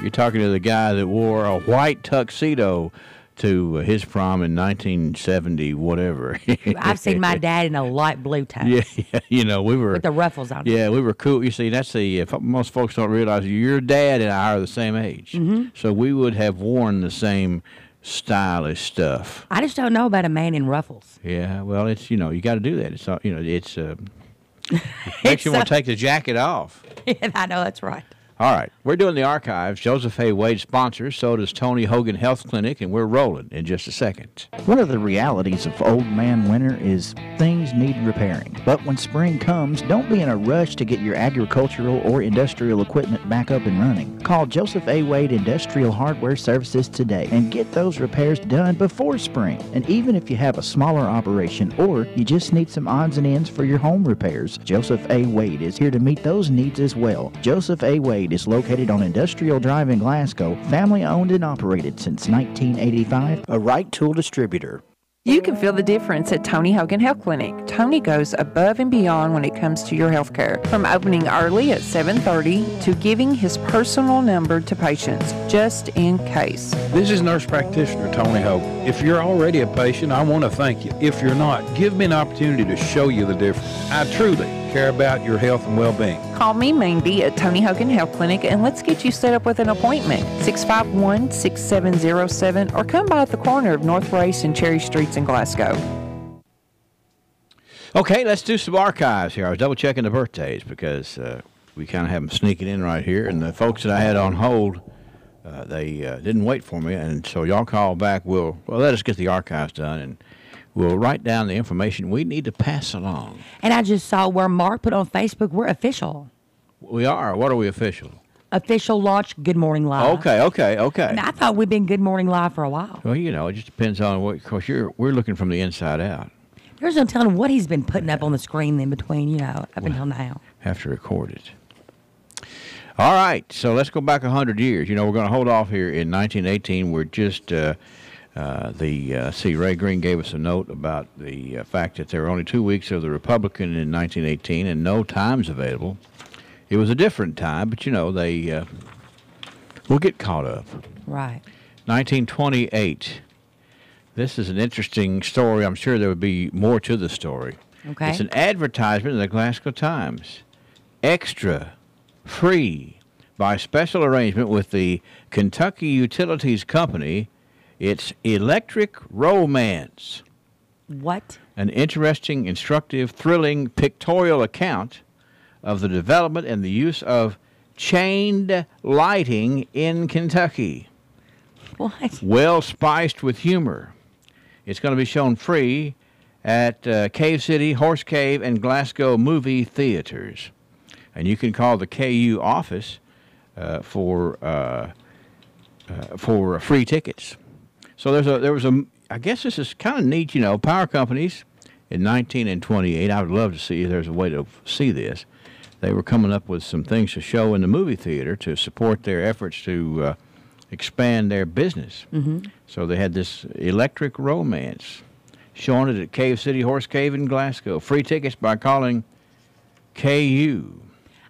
You're talking to the guy that wore a white tuxedo to his prom in 1970, whatever. I've seen my dad in a light blue tux. Yeah, we were with the ruffles on. Yeah, we were cool. You see, that's most folks don't realize your dad and I are the same age. Mhm. So we would have worn the same stylish stuff. I just don't know about a man in ruffles. Yeah, well, it's you got to do that. It's Makes you want to take the jacket off. Yeah, I know, that's right. All right. We're doing the archives. Joseph A. Wade sponsors. So does Tony Hogan Health Clinic, and we're rolling in just a second. One of the realities of old man winter is things need repairing. But when spring comes, don't be in a rush to get your agricultural or industrial equipment back up and running. Call Joseph A. Wade Industrial Hardware Services today and get those repairs done before spring. And even if you have a smaller operation or you just need some odds and ends for your home repairs, Joseph A. Wade is here to meet those needs as well. Joseph A. Wade is located on Industrial Drive in Glasgow, family owned and operated since 1985, a Right Tool distributor. You can feel the difference at Tony Hogan Health Clinic. Tony goes above and beyond when it comes to your health care. From opening early at 7:30 to giving his personal number to patients, just in case. This is nurse practitioner Tony Hogan. If you're already a patient, I want to thank you. If you're not, give me an opportunity to show you the difference. I truly care about your health and well-being. Call me, Mandy, at Tony Hogan Health Clinic, and let's get you set up with an appointment. 651-6707, or come by at the corner of North Race and Cherry Streets in Glasgow. Okay, let's do some archives here. I was double-checking the birthdays because we kind of have them sneaking in right here, and the folks that I had on hold, they didn't wait for me, and so y'all call back. Well, let us get the archives done, and we'll write down the information we need to pass along. And I just saw where Mark put on Facebook, we're official. We are. What are we official? Official launch Good Morning Live. Okay. And I thought we'd been Good Morning Live for a while. Well, you know, it just depends on what, of course, we're looking from the inside out. There's no telling what he's been putting up on the screen in between, up until now. Have to record it. All right, so let's go back 100 years. We're going to hold off here in 1918. We're just... Ray Green gave us a note about the fact that there were only 2 weeks of the Republican in 1918 and no times available. It was a different time, but they will get caught up. Right. 1928. This is an interesting story. I'm sure there would be more to the story. Okay. It's an advertisement in the Glasgow Times. Extra, free, by special arrangement with the Kentucky Utilities Company. It's Electric Romance. What? An interesting, instructive, thrilling pictorial account of the development and the use of chained lighting in Kentucky. What? Well spiced with humor. It's going to be shown free at Cave City, Horse Cave, and Glasgow movie theaters. And you can call the KU office for free tickets. So there was a, I guess this is kind of neat, power companies in 19 and 28. I would love to see if there's a way to see this. They were coming up with some things to show in the movie theater to support their efforts to expand their business. Mm-hmm. So they had this Electric Romance, showing it at Cave City, Horse Cave in Glasgow. Free tickets by calling KU.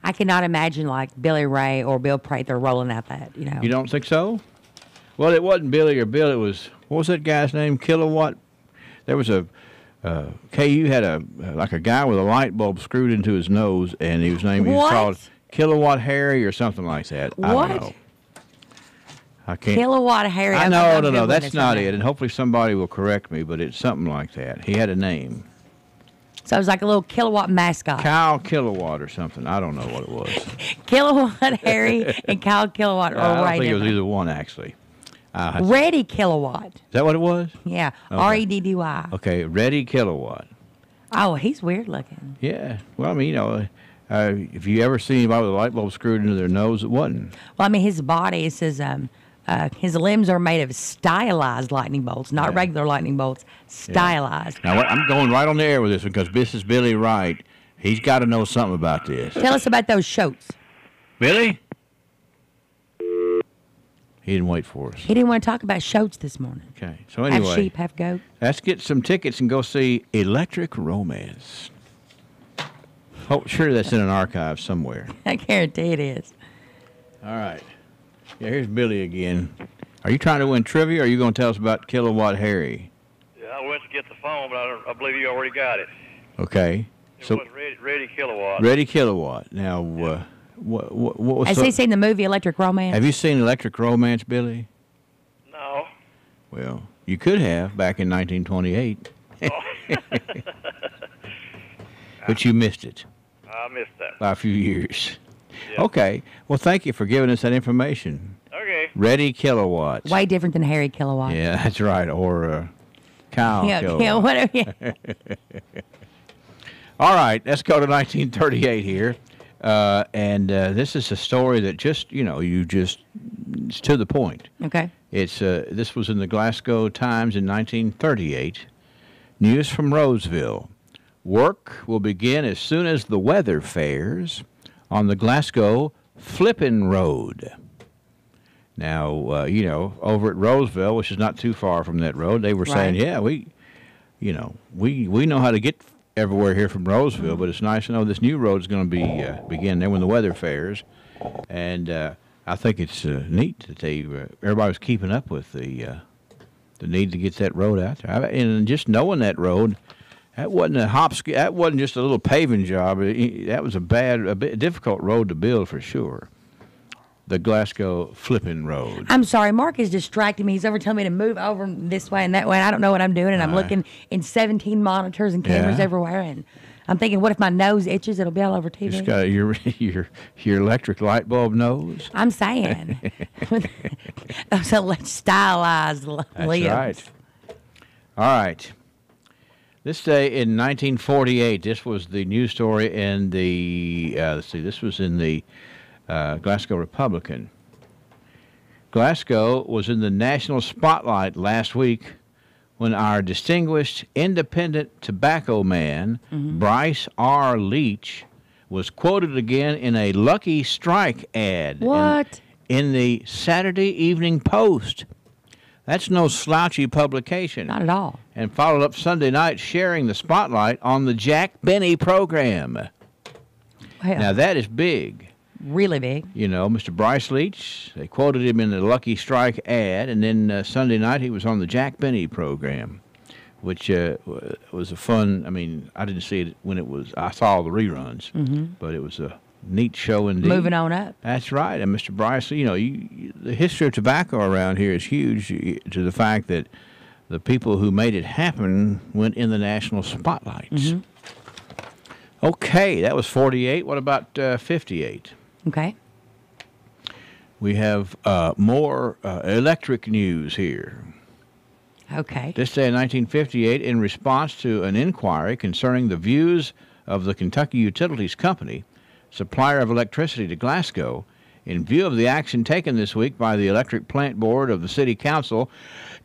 I cannot imagine like Billy Ray or Bill Prather rolling out that, You don't think so? Well, it wasn't Billy or Bill. It was, what was that guy's name? Kilowatt? There was a, KU had a guy with a light bulb screwed into his nose, and he was called Kilowatt Harry or something like that. I don't know. I can't. Kilowatt Harry. No, that's not it. And hopefully somebody will correct me, but it's something like that. He had a name. So it was like a little Kilowatt mascot. Kyle Kilowatt or something. I don't know what it was. Kilowatt Harry and Kyle Kilowatt are right. I don't think it was either one, actually. Ready Kilowatt. Is that what it was? Yeah. Okay. REDDY. Okay, Ready Kilowatt. Oh, he's weird looking. Yeah. Well, I mean, if you ever see anybody with a light bulb screwed into their nose, it wasn't. Well, I mean, his body, it says his limbs are made of stylized lightning bolts, not regular lightning bolts, stylized. Yeah. Now, I'm going right on the air with this because this is Billy Wright. He's got to know something about this. Tell us about those shoats. Billy? He didn't wait for us. He didn't want to talk about shoats this morning. Okay. So anyway. Half sheep, half goat. Let's get some tickets and go see Electric Romance. Sure that's in an archive somewhere. I guarantee it is. All right. Yeah, here's Billy again. Are you trying to win trivia, or are you going to tell us about Kilowatt Harry? Yeah, I went to get the phone, but I believe you already got it. Okay. It was Ready Kilowatt. Ready Kilowatt. Now, what was Has he seen the movie Electric Romance? Have you seen Electric Romance, Billy? No. Well, you could have back in 1928. But you missed it. I missed that. By a few years. Yeah. Okay. Well, thank you for giving us that information. Okay. Ready kilowatts. Way different than Harry Kilowatt. Yeah, that's right. Or Kyle kilowatt. Yeah, whatever. Yeah. All right, let's go to 1938 here. And this is a story that just, it's to the point. Okay. It's this was in the Glasgow Times in 1938. News from Roseville. Work will begin as soon as the weather fairs on the Glasgow Flippin' Road. Now, over at Roseville, which is not too far from that road, they were saying, yeah, we know how to get everywhere here from Roseville, but it's nice to know this new road is going to be begin there when the weather fairs. And I think it's neat that everybody's keeping up with the need to get that road out there. And just knowing that road, that wasn't that wasn't just a little paving job. That was a difficult road to build for sure. The Glasgow Flippin' Road. I'm sorry, Mark is distracting me. He's over telling me to move over this way and that way, and I don't know what I'm doing, and I'm looking in 17 monitors and cameras everywhere, and I'm thinking, what if my nose itches? It'll be all over TV. Just got your electric light bulb nose. I'm saying. Those stylized limbs. That's right. All right. This day in 1948, this was the news story in the, this was in the Glasgow Republican. Glasgow was in the national spotlight last week when our distinguished independent tobacco man, Bryce R. Leach, was quoted again in a Lucky Strike ad. What? In the Saturday Evening Post. That's no slouchy publication. Not at all. And followed up Sunday night sharing the spotlight on the Jack Benny program. Well, now, that is big. Really big. Mr. Bryce Leach, they quoted him in the Lucky Strike ad, and then Sunday night he was on the Jack Benny program, which was a fun, I didn't see it when I saw the reruns, but it was a neat show indeed. Moving on up. That's right. And Mr. Bryce, the history of tobacco around here is huge to the fact that the people who made it happen went in the national spotlights. Okay, that was 48. What about 58? Okay. We have more electric news here. Okay. This day in 1958, in response to an inquiry concerning the views of the Kentucky Utilities Company, supplier of electricity to Glasgow, in view of the action taken this week by the Electric Plant Board of the City Council,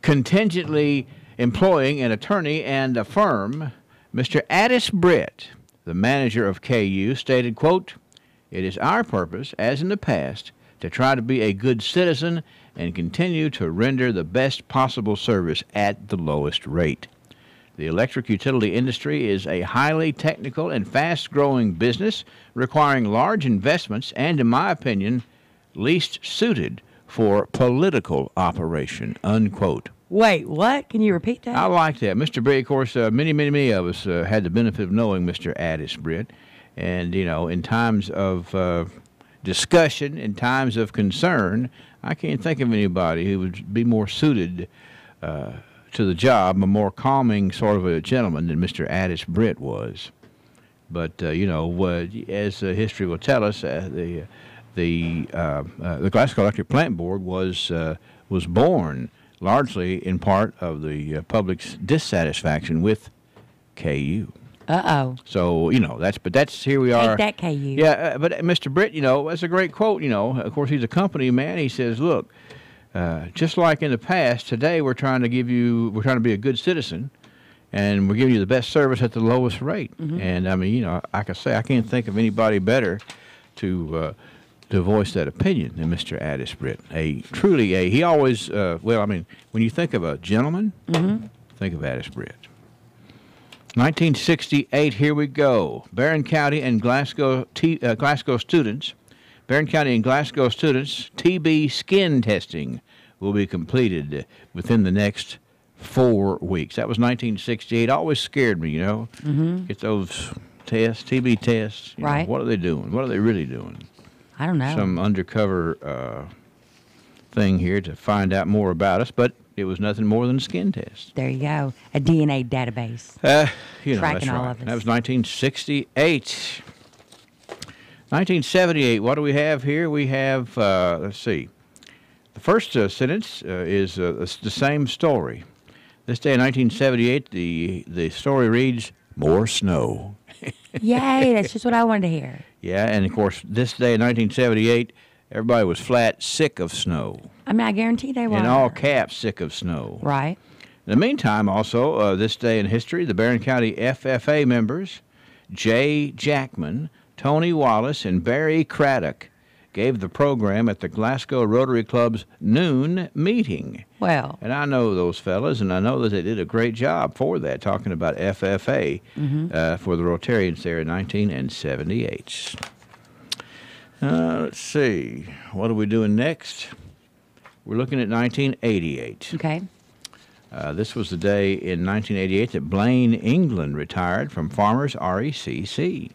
contingently employing an attorney and a firm, Mr. Addis Britt, the manager of KU, stated, quote, "It is our purpose, as in the past, to try to be a good citizen and continue to render the best possible service at the lowest rate. The electric utility industry is a highly technical and fast-growing business requiring large investments and, in my opinion, least suited for political operation," unquote. Wait, what? Can you repeat that? I like that. Mr. Britt, of course, many of us had the benefit of knowing Mr. Addis Britt. And, in times of discussion, in times of concern, I can't think of anybody who would be more suited to the job, a more calming sort of a gentleman than Mr. Addis Britt was. But, as history will tell us, the Glasgow Electric Plant Board was born largely in part of the public's dissatisfaction with KU. Uh-oh. So, that's here we are. Take that, KU. Yeah, but Mr. Britt, that's a great quote, Of course, he's a company man. He says, look, just like in the past, today we're trying to be a good citizen, and we're giving you the best service at the lowest rate. And, like I say, I can't think of anybody better to voice that opinion than Mr. Addis Britt. He always, when you think of a gentleman, think of Addis Britt. 1968, here we go. Barron County and Glasgow students, TB skin testing will be completed within the next 4 weeks. That was 1968. Always scared me, Get those tests, TB tests. Right. What are they doing? What are they really doing? I don't know. Some undercover thing here to find out more about us, but it was nothing more than a skin test. There you go. A DNA database. Tracking that's all right. of us. That was 1968. 1978, what do we have here? We have, let's see. The first sentence is the same story. This day in 1978, the story reads, more snow. Yay, that's just what I wanted to hear. Yeah, and of course, this day in 1978, everybody was flat sick of snow. I mean, I guarantee they were. In all caps, sick of snow. Right. In the meantime, also, this day in history, the Barron County FFA members, Jay Jackman, Tony Wallace, and Barry Craddock, gave the program at the Glasgow Rotary Club's noon meeting. Well. And I know those fellas, and I know that they did a great job for that, talking about FFA for the Rotarians there in 1978. Let's see. What are we doing next? We're looking at 1988. Okay. This was the day in 1988 that Blaine England retired from Farmers RECC.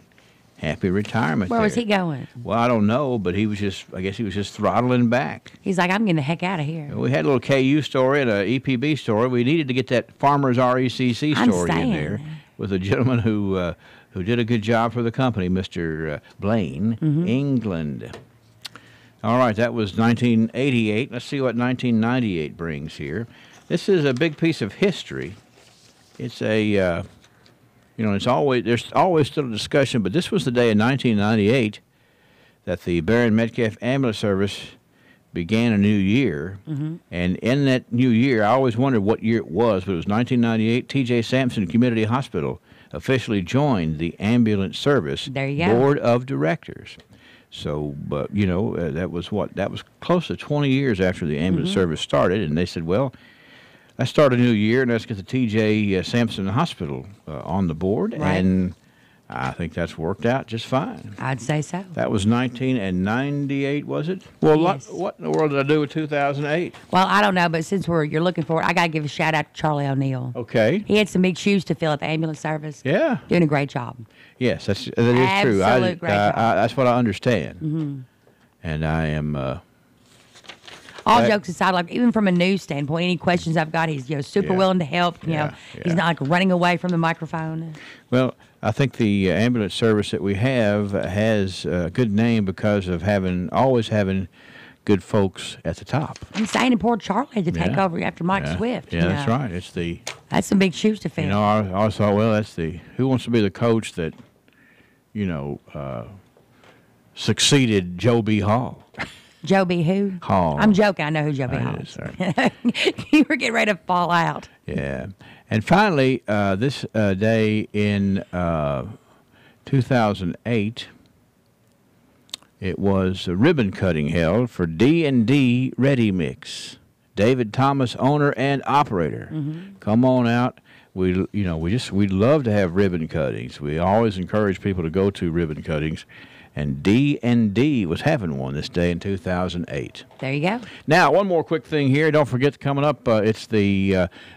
Happy retirement. Where was there. he going? Well, I don't know, but I guess he was just throttling back. He's like, I'm getting the heck out of here. We had a little KU story and an EPB story. We needed to get that Farmers RECC story in there with a gentleman who did a good job for the company, Mr. Blaine England. All right, that was 1988. Let's see what 1998 brings here. This is a big piece of history. It's a... there's always still a discussion, but this was the day in 1998 that the Barron Metcalf Ambulance Service began a new year. And in that new year, I always wondered what year it was, but it was 1998. T.J. Sampson Community Hospital officially joined the ambulance service board of directors. So, that was that was close to 20 years after the ambulance service started, and they said, well, let's start a new year, and let's get the T.J. Sampson Hospital on the board, and I think that's worked out just fine. I'd say so. That was 1998, was it? Well, yes. What in the world did I do with 2008? Well, I don't know, but since you're looking for it, I got to give a shout-out to Charlie O'Neill. Okay. He had some big shoes to fill at the ambulance service. Yeah. Doing a great job. Yes, that is true. Absolute great job. That's what I understand. And I am... All jokes aside, like even from a news standpoint, any questions I've got, he's super willing to help. He's not like running away from the microphone. Well, I think the ambulance service that we have has a good name because of always having good folks at the top. I'm saying to poor Charlie to take over after Mike Swift. Yeah, that's right. That's some big shoes to fill. I always thought, well, that's who wants to be the coach that, succeeded Joe B. Hall. Joe B. who? Hall. I'm joking. I know who Joe B. Hall is. You were getting ready to fall out. Yeah. And finally, this day in 2008, it was a ribbon cutting held for D&D Ready Mix. David Thomas, owner and operator. Come on out. We'd love to have ribbon cuttings. We always encourage people to go to ribbon cuttings. And D&D was having one this day in 2008. There you go. Now, one more quick thing here. Don't forget, coming up, it's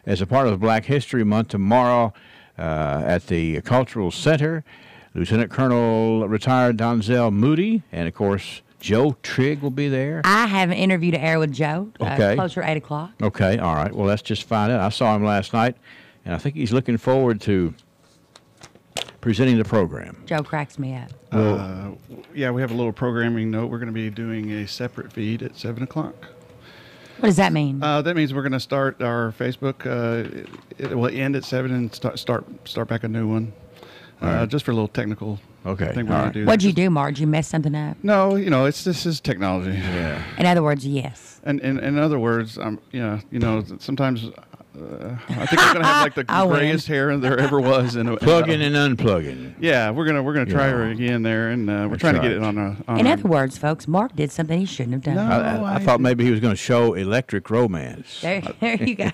as a part of Black History Month tomorrow at the Cultural Center, Lieutenant Colonel retired Donzel Moody, and, of course, Joe Trigg will be there. I have an interview to air with Joe closer at 8 o'clock. Okay, all right. Well, let's just find out. I saw him last night, and I think he's looking forward to presenting the program. Joe cracks me up. Yeah, we have a little programming note. We're going to be doing a separate feed at 7 o'clock. What does that mean? That means we're going to start our Facebook. It will end at 7 and start back a new one. Just for a little technical thing we're going to do. What'd you do, Mark? Did you mess something up? No, this is technology. Yeah. In other words, yes. And in other words, sometimes I think we're gonna have like the grayest hair there ever was. Plugging and unplugging. Yeah, we're gonna try her again there, and we're trying to get it on a. In other words, folks, Mark did something he shouldn't have done. No, I thought maybe he was going to show electric romance. There you go.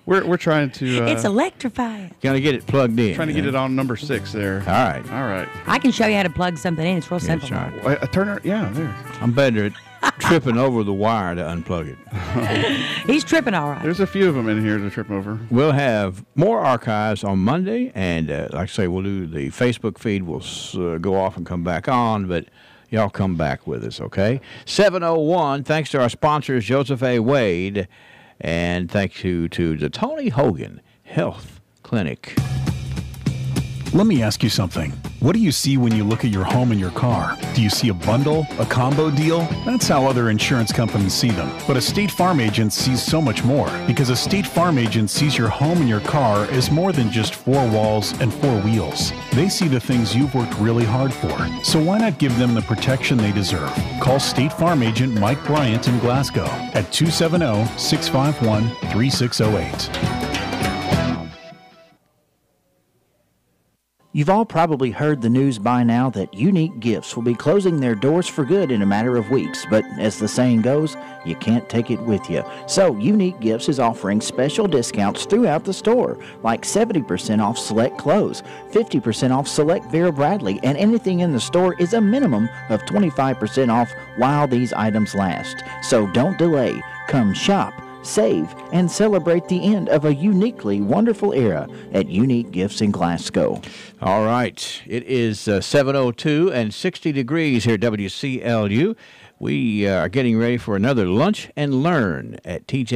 We're trying to. It's electrifying. Got to get it plugged in. Trying to get it on number 6 there. All right. I can show you how to plug something in. It's real simple. A turner, there. I'm better at tripping over the wire to unplug it. He's tripping all right. There's a few of them in here to trip over. We'll have more archives on Monday, and like I say, we'll do the Facebook feed. We'll go off and come back on, but y'all come back with us, okay? 7:01, thanks to our sponsors, Joseph A. Wade, and thank you to the Tony Hogan Health Clinic. Let me ask you something. What do you see when you look at your home and your car? Do you see a bundle, a combo deal? That's how other insurance companies see them. But a State Farm agent sees so much more, because a State Farm agent sees your home and your car as more than just four walls and four wheels. They see the things you've worked really hard for. So why not give them the protection they deserve? Call State Farm agent Mike Bryant in Glasgow at 270-651-3608. You've all probably heard the news by now that Unique Gifts will be closing their doors for good in a matter of weeks, but as the saying goes, you can't take it with you. So Unique Gifts is offering special discounts throughout the store, like 70% off select clothes, 50% off select Vera Bradley, and anything in the store is a minimum of 25% off while these items last. So don't delay. Come shop, save, and celebrate the end of a uniquely wonderful era at Unique Gifts in Glasgow. All right. It is 7:02 and 60 degrees here at WCLU. We are getting ready for another Lunch and Learn at TJ.